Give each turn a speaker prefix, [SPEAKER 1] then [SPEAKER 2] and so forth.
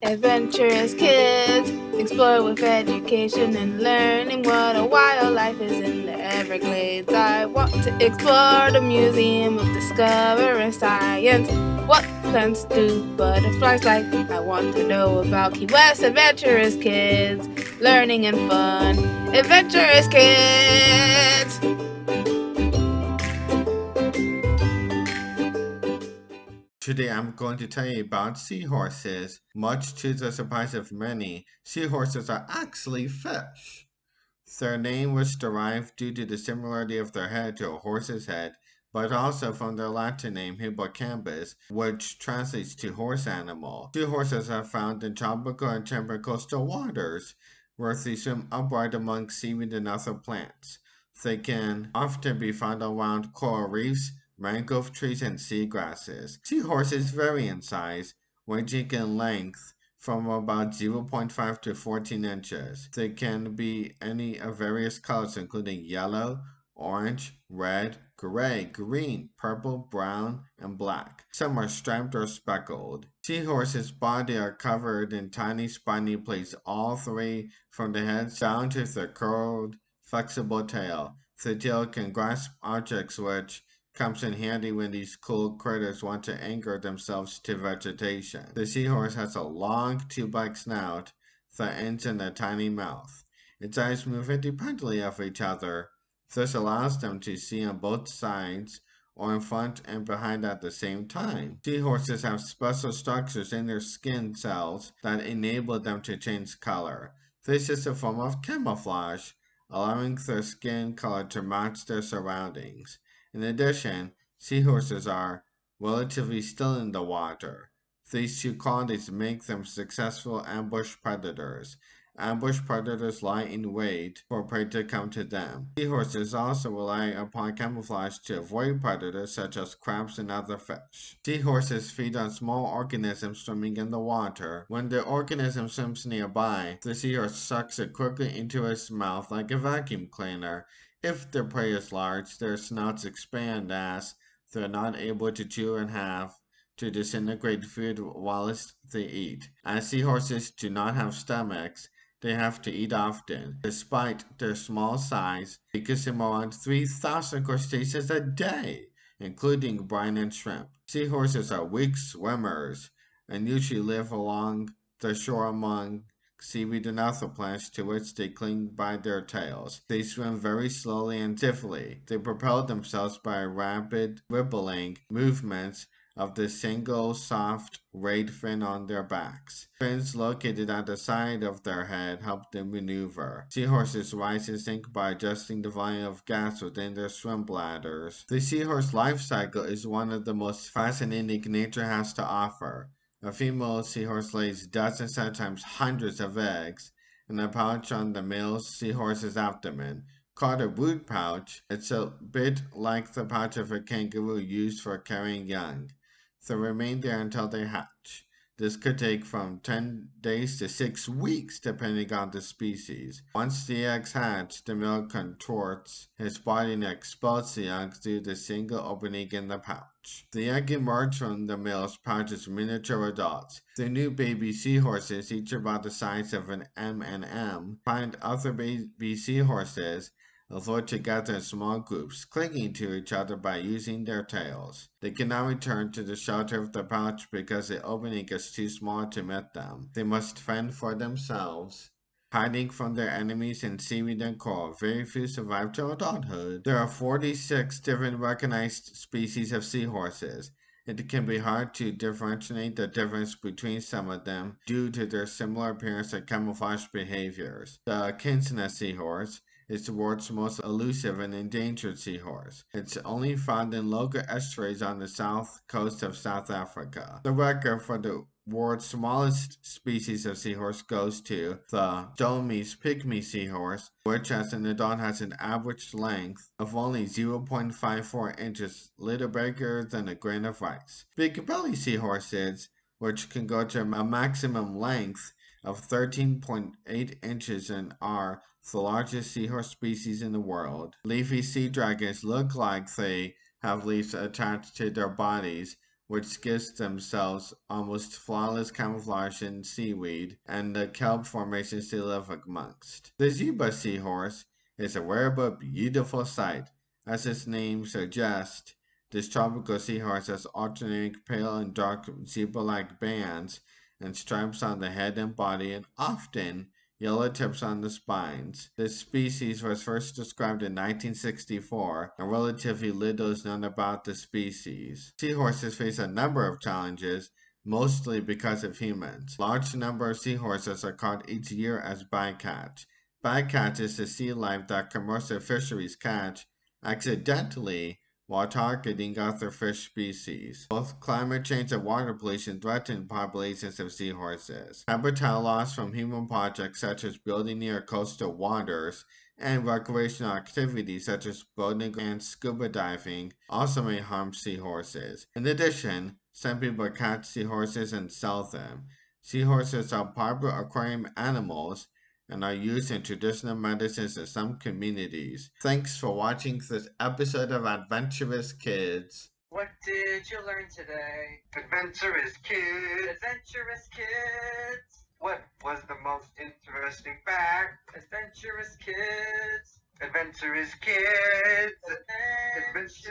[SPEAKER 1] Adventurous kids, explore with education and learning what a wildlife is in the Everglades. I want to explore the Museum of Discovering Science. What plants do butterflies like? I want to know about Key West Adventurous Kids, learning and fun. Adventurous Kids!
[SPEAKER 2] Today I'm going to tell you about seahorses. Much to the surprise of many, seahorses are actually fish. Their name was derived due to the similarity of their head to a horse's head, but also from their Latin name hippocampus, which translates to horse animal. Seahorses are found in tropical and temperate coastal waters, where they swim upright among seaweed and other plants. They can often be found around coral reefs, mangrove trees, and seagrasses. Seahorses vary in size, ranging in length from about 0.5 to 14 inches. They can be any of various colors, including yellow, orange, red, gray, green, purple, brown, and black. Some are striped or speckled. Seahorses' body are covered in tiny spiny plates, all three from the head down to their curled, flexible tail. The tail can grasp objects, which comes in handy when these cool critters want to anchor themselves to vegetation. The seahorse has a long tube-like snout that ends in a tiny mouth. Its eyes move independently of each other. This allows them to see on both sides or in front and behind at the same time. Seahorses have special structures in their skin cells that enable them to change color. This is a form of camouflage, allowing their skin color to match their surroundings. In addition, seahorses are relatively still in the water. These two qualities make them successful ambush predators. Ambush predators lie in wait for prey to come to them. Seahorses also rely upon camouflage to avoid predators such as crabs and other fish. Seahorses feed on small organisms swimming in the water. When the organism swims nearby, the seahorse sucks it quickly into its mouth like a vacuum cleaner. If their prey is large, their snouts expand as they're not able to chew and have to disintegrate food whilst they eat. As seahorses do not have stomachs, they have to eat often. Despite their small size, they consume around 3,000 crustaceans a day, including brine and shrimp. Seahorses are weak swimmers and usually live along the shore among seaweed and other plants to which they cling by their tails. They swim very slowly and stiffly. They propel themselves by rapid rippling movements of the single soft rayed fin on their backs. Fins located at the side of their head help them maneuver. Seahorses rise and sink by adjusting the volume of gas within their swim bladders. The seahorse life cycle is one of the most fascinating nature has to offer. A female seahorse lays dozens, sometimes hundreds of eggs in a pouch on the male seahorse's abdomen, called a brood pouch. It's a bit like the pouch of a kangaroo used for carrying young. They remain there until they hatch. This could take from 10 days to 6 weeks, depending on the species. Once the eggs hatch, the male contorts his body and expels the young through the single opening in the pouch. The young emerge from the male's pouch as miniature adults. The new baby seahorses, each about the size of an M&M, find other baby seahorses lured together in small groups, clinging to each other by using their tails. They cannot return to the shelter of the pouch because the opening is too small to admit them. They must fend for themselves, hiding from their enemies in seaweed and coral. Very few survive to adulthood. There are 46 different recognized species of seahorses. It can be hard to differentiate the difference between some of them due to their similar appearance and camouflage behaviors. The Kinsana seahorse is the world's most elusive and endangered seahorse. It's only found in local estuaries on the south coast of South Africa. The record for the world's smallest species of seahorse goes to the Dolomites pygmy seahorse, which as an adult has an average length of only 0.54 inches, little bigger than a grain of rice. Big belly seahorses, which can go to a maximum length of 13.8 inches and are the largest seahorse species in the world. Leafy sea dragons look like they have leaves attached to their bodies, which gives themselves almost flawless camouflage in seaweed and the kelp formations they live amongst. The zebra seahorse is a rare but beautiful sight. As its name suggests, this tropical seahorse has alternating pale and dark zebra-like bands and stripes on the head and body, and often yellow tips on the spines. This species was first described in 1964, and relatively little is known about the species. Seahorses face a number of challenges, mostly because of humans. Large number of seahorses are caught each year as bycatch. Bycatch is the sea life that commercial fisheries catch accidentally while targeting other fish species. Both climate change and water pollution threaten populations of seahorses. Habitat loss from human projects such as building near coastal waters and recreational activities such as boating and scuba diving also may harm seahorses. In addition, some people catch seahorses and sell them. Seahorses are popular aquarium animals and are used in traditional medicines in some communities. Thanks for watching this episode of Adventurous Kids.
[SPEAKER 3] What did you learn today?
[SPEAKER 4] Adventurous Kids!
[SPEAKER 3] Adventurous Kids!
[SPEAKER 4] What was the most interesting fact?
[SPEAKER 3] Adventurous Kids!
[SPEAKER 4] Adventurous Kids!
[SPEAKER 3] Adventurous